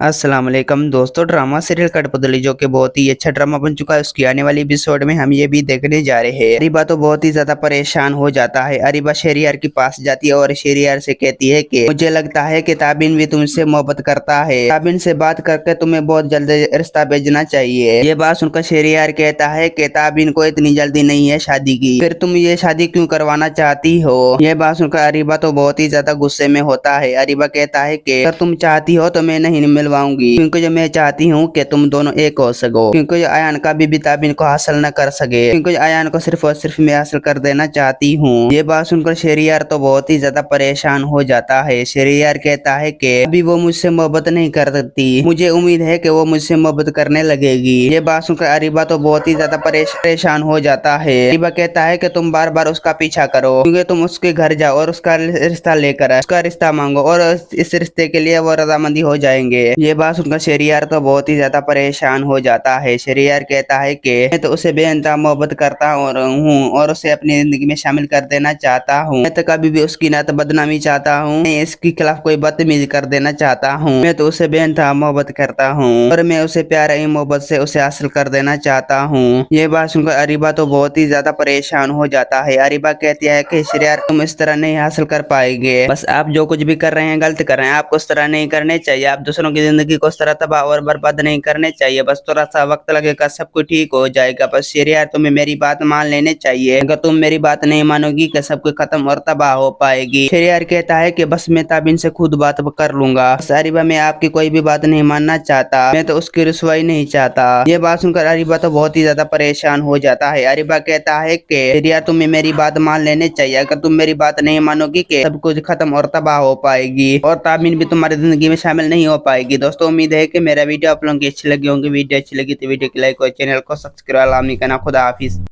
अस्सलाम वालेकुम दोस्तों, ड्रामा सीरियल कठपुतली जो कि बहुत ही अच्छा ड्रामा बन चुका है, उसकी आने वाली एपिसोड में हम ये भी देखने जा रहे हैं। अरीबा तो बहुत ही ज्यादा परेशान हो जाता है। अरीबा शेरियार के पास जाती है और शेरियार से कहती है कि मुझे लगता है कि ताबिन भी तुमसे मोहब्बत करता है। ताबिन से बात करके तुम्हें बहुत जल्दी रिश्ता भेजना चाहिए। ये बात सुनकर शेरियार कहता है कि ताबिन को इतनी जल्दी नहीं है शादी की, फिर तुम ये शादी क्यों करवाना चाहती हो। ये बात सुनकर अरीबा तो बहुत ही ज्यादा गुस्से में होता है। अरीबा कहता है कि अगर तुम चाहती हो तो मैं नहीं मिलवाऊंगी, क्योंकि जो मैं चाहती हूँ कि तुम दोनों एक हो सको, क्योंकि जो अयान का भी ताबिन को हासिल न कर सके, क्योंकि अयान को सिर्फ और सिर्फ मैं हासिल कर देना चाहती हूँ। ये बात सुनकर शेरियार तो बहुत ही ज्यादा परेशान हो जाता है। शेरियार कहता है कि अभी वो मुझसे मोहब्बत नहीं करती, मुझे उम्मीद है कि वो मुझसे मोहब्बत करने लगेगी। ये बात सुनकर अरीबा तो बहुत ही ज्यादा परेशान हो जाता है। अरीबा कहता है कि तुम बार बार उसका पीछा करो, क्योंकि तुम उसके घर जाओ और उसका रिश्ता लेकर उसका रिश्ता मांगो और इस रिश्ते के लिए वो रजामंदी हो जाएंगे। ये बात सुनकर शेरियार तो बहुत ही ज्यादा परेशान हो जाता है। शेरियार कहता है कि मैं तो उसे बेइंतहा मोहब्बत करता हूँ और उसे अपनी जिंदगी में शामिल कर देना चाहता हूँ। मैं तो कभी भी उसकी ना तो बदनामी चाहता हूँ, मैं इसके खिलाफ कोई बदतमीजी कर देना चाहता हूँ। मैं तो उसे बेइंतहा मोहब्बत करता हूँ और मैं उसे प्यार ही मोहब्बत से उसे हासिल कर देना चाहता हूँ। ये बात सुनकर अरीबा तो बहुत ही ज्यादा परेशान हो जाता है। अरीबा कहती है कि शेरियार तुम इस तरह नहीं हासिल कर पाएंगे, बस आप जो कुछ भी कर रहे हैं गलत कर रहे हैं, आपको उस तरह नहीं करने चाहिए, आप दूसरों की जिंदगी को उस तरह तबाह और बर्बाद नहीं करने चाहिए, बस थोड़ा सा वक्त लगेगा सब कुछ ठीक हो जाएगा। बस शेरियार तुम्हें मेरी बात मान लेने चाहिए, अगर तुम मेरी बात नहीं मानोगी कि सब कुछ खत्म और तबाह हो पाएगी। शेरियार कहता है कि बस मैं ताबिन से खुद बात कर लूंगा, बस अरीबा मैं आपकी कोई भी बात नहीं मानना चाहता, मैं तो उसकी रुसवाई नहीं चाहता। ये बात सुनकर अरीबा तो बहुत ही ज्यादा परेशान हो जाता है। अरीबा कहता है कि शेरियार तुम्हें मेरी बात मान लेने चाहिए, अगर तुम मेरी बात नहीं मानोगी कि सब कुछ खत्म और तबाह हो पाएगी और ताबिन भी तुम्हारी जिंदगी में शामिल नहीं हो पाएगी। दोस्तों उम्मीद है कि मेरा वीडियो आप लोगों की अच्छी लगी होंगी। वीडियो अच्छी लगी तो वीडियो को लाइक और चैनल को सब्सक्राइब करना। खुदा हाफिज।